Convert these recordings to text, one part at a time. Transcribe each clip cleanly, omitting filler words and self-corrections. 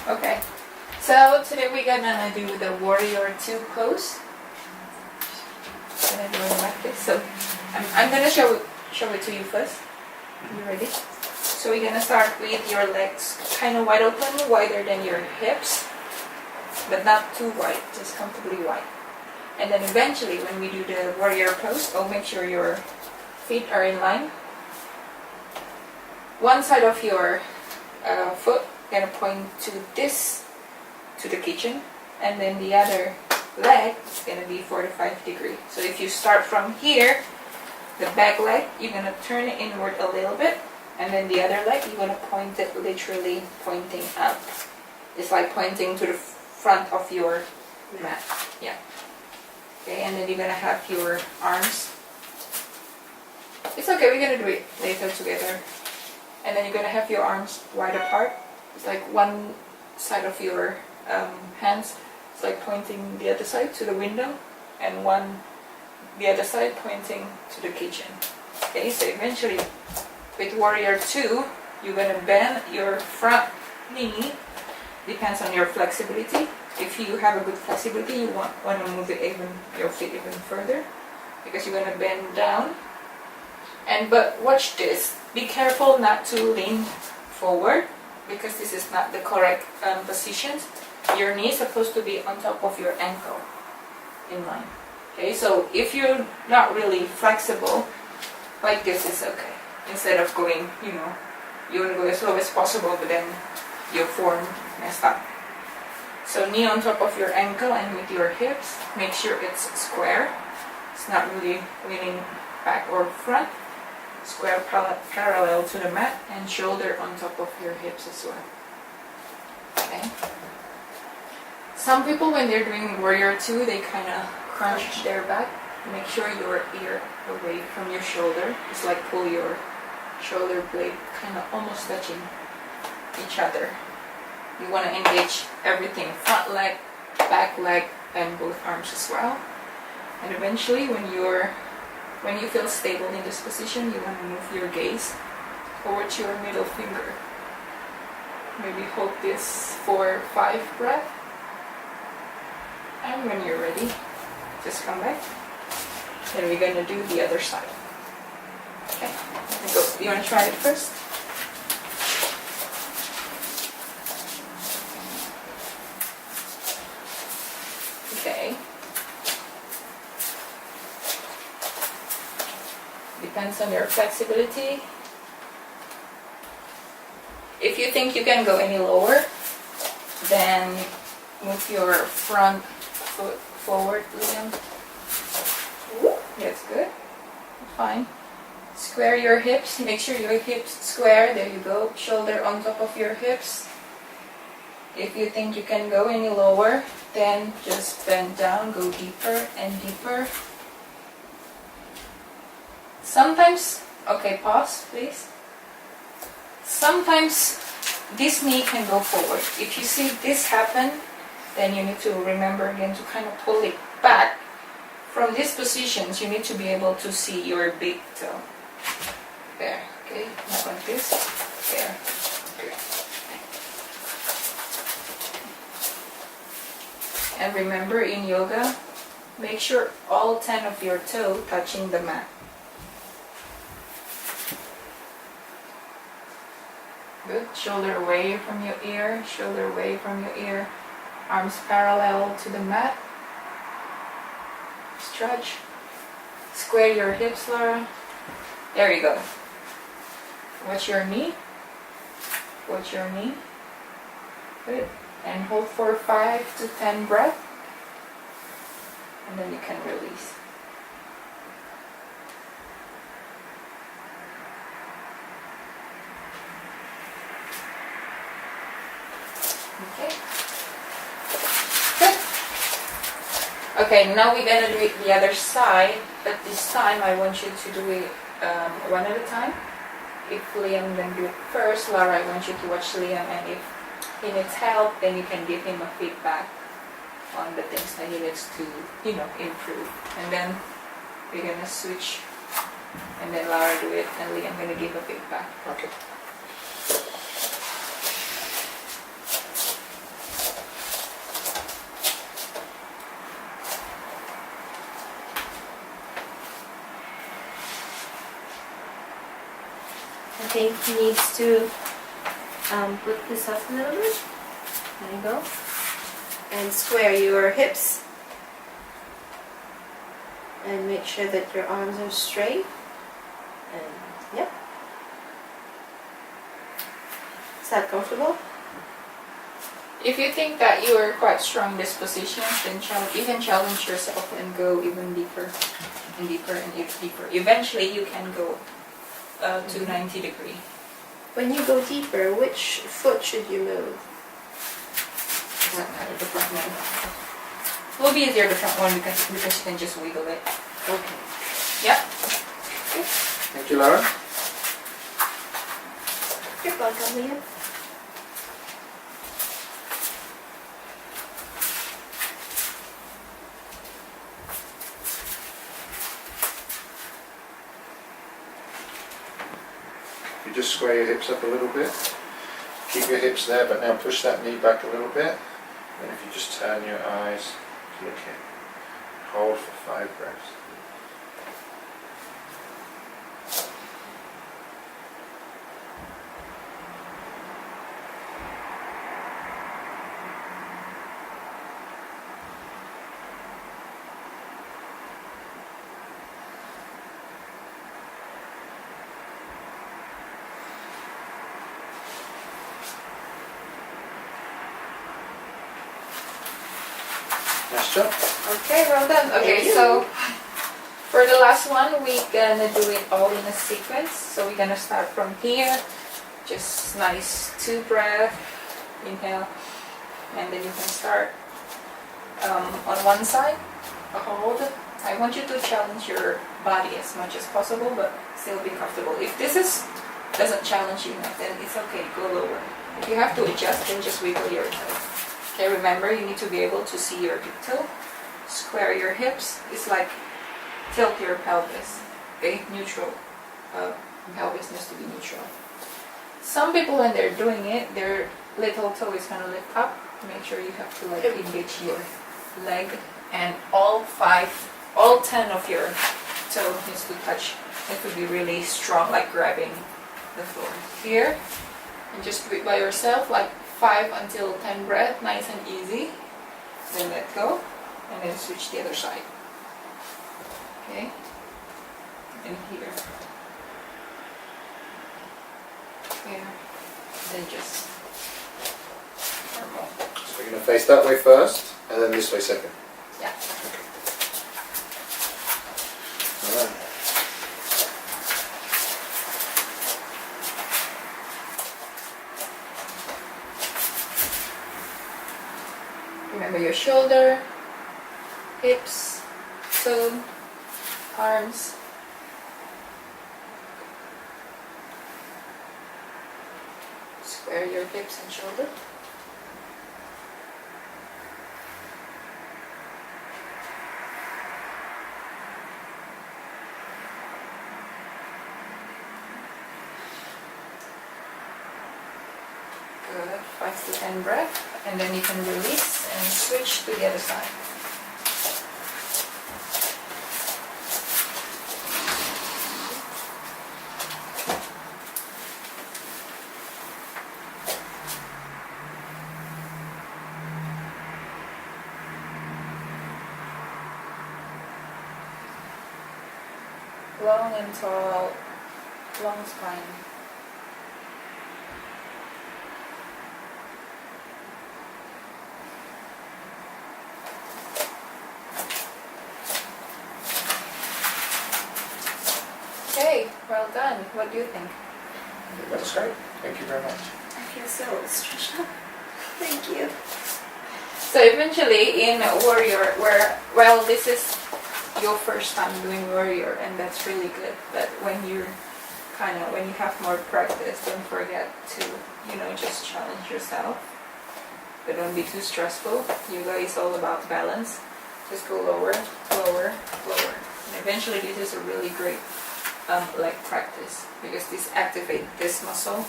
Okay, so today we're gonna do the warrior 2 pose. Gonna do it like this. So I'm gonna show it to you first. You ready? So we're gonna start with your legs kind of wide open, wider than your hips, but not too wide, just comfortably wide. And then eventually when we do the warrior pose, make sure your feet are in line. One side of your foot gonna point to the kitchen, and then the other leg is gonna be 45 degrees. So if you start from here, the back leg, you're gonna turn it inward a little bit, and then the other leg, you're gonna point it literally pointing up. It's like pointing to the front of your mat. Yeah. Okay, and then you're gonna have your arms. It's okay, we're gonna do it later together. And then you're gonna have your arms wide apart. It's like one side of your hands, it's like pointing the other side to the window, and the other side pointing to the kitchen. Okay, so eventually with warrior 2, you're gonna bend your front knee. Depends on your flexibility. If you have a good flexibility, you want to move your feet even further, because you're gonna bend down. But watch this. Be careful not to lean forward, because this is not the correct position. Your knee is supposed to be on top of your ankle, in line. Okay, so if you're not really flexible, like this is okay. Instead of going, you want to go as slow as possible, but then your form messed up. So knee on top of your ankle, and with your hips, make sure it's square. It's not really leaning back or front. Square parallel to the mat, and shoulder on top of your hips as well. Okay. Some people, when they're doing warrior 2, they kind of crunch their back. Make sure your ear away from your shoulder. It's like pull your shoulder blade kind of almost touching each other. You want to engage everything, front leg, back leg, and both arms as well. And eventually when you feel stable in this position, you want to move your gaze towards your middle finger. Maybe hold this for 5 breaths. And when you're ready, just come back. Then we're going to do the other side. Okay, go. You want to try it first? Okay. Depends on your flexibility. If you think you can go any lower, then move your front foot forward, Liam. That's good. Fine. Square your hips. Make sure your hips square. There you go. Shoulder on top of your hips. If you think you can go any lower, then just bend down, go deeper and deeper. Sometimes, okay, pause please. Sometimes this knee can go forward. If you see this happen, then you need to remember again to kind of pull it back. From these positions, you need to be able to see your big toe. There, okay, not like this. There, okay. And remember, in yoga, make sure all 10 of your toes touching the mat. Good. Shoulder away from your ear, shoulder away from your ear. Arms parallel to the mat. Stretch. Square your hips, Laura. There you go. Watch your knee. Watch your knee. Good. And hold for 5 to 10 breaths. And then you can release. Okay. Good. Okay, now we're gonna do it the other side, but this time I want you to do it one at a time. If Liam then do it first, Laura, I want you to watch Liam, and if he needs help, then you can give him a feedback on the things that he needs to, improve. And then we're gonna switch, and then Laura do it, and Liam gonna give a feedback. Okay. think he needs to put this up a little bit. There you go. And square your hips. And make sure that your arms are straight. And yep. Is that comfortable? If you think that you are quite strong in this position, then you can challenge yourself and go even deeper and deeper and deeper. Eventually you can go to 90 degree. When you go deeper, which foot should you move? Doesn't matter, the front one. It will be easier the front one because you can just wiggle it. Okay. Yeah. Thank you, Laura. You're welcome, Liam. You just square your hips up a little bit. Keep your hips there, but now push that knee back a little bit. And if you just turn your eyes to look in. Hold for 5 breaths. Nice job. Okay, well done. Okay, so for the last one, we're gonna do it all in a sequence. So we're gonna start from here. Just nice 2 breath. Inhale. And then you can start on one side. Hold. I want you to challenge your body as much as possible, but still be comfortable. If this doesn't challenge you enough, then it's okay. Go lower. If you have to adjust, then just wiggle your toe. Okay, remember you need to be able to see your big toe. Square your hips. It's like tilt your pelvis. Okay, neutral. Pelvis needs to be neutral. Some people, when they're doing it, their little toe is gonna lift up. Make sure you have to like engage your leg, and all 10 of your toe needs to touch. It could be really strong, like grabbing the floor here, and just do it by yourself, like 5 until 10 breath, nice and easy. Then let go, and then switch the other side. Okay, and here. Here, then just normal. So we're going to face that way first, and then this way second. Yeah. Alright. Remember your shoulder, hips, toe, arms. Square your hips and shoulder. Good. 5 to 10 breath, and then you can release and switch to the other side. Long and tall, long spine. Okay, well done. What do you think? That's great. Thank you very much. I feel so stretched out. Thank you. So eventually in Warrior, well, this is your first time doing Warrior, and that's really good. But when you have more practice, don't forget to, just challenge yourself. But don't be too stressful. Yoga is all about balance. Just go lower, lower, lower. And eventually this is a really great leg practice, because this activates this muscle,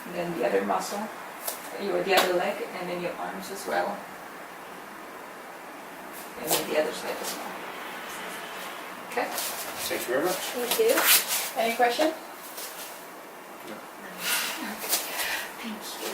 and then the other muscle, the other leg, and then your arms as well, and then the other side as well. Okay. Thank you very much. Thank you. Any question? Thank you.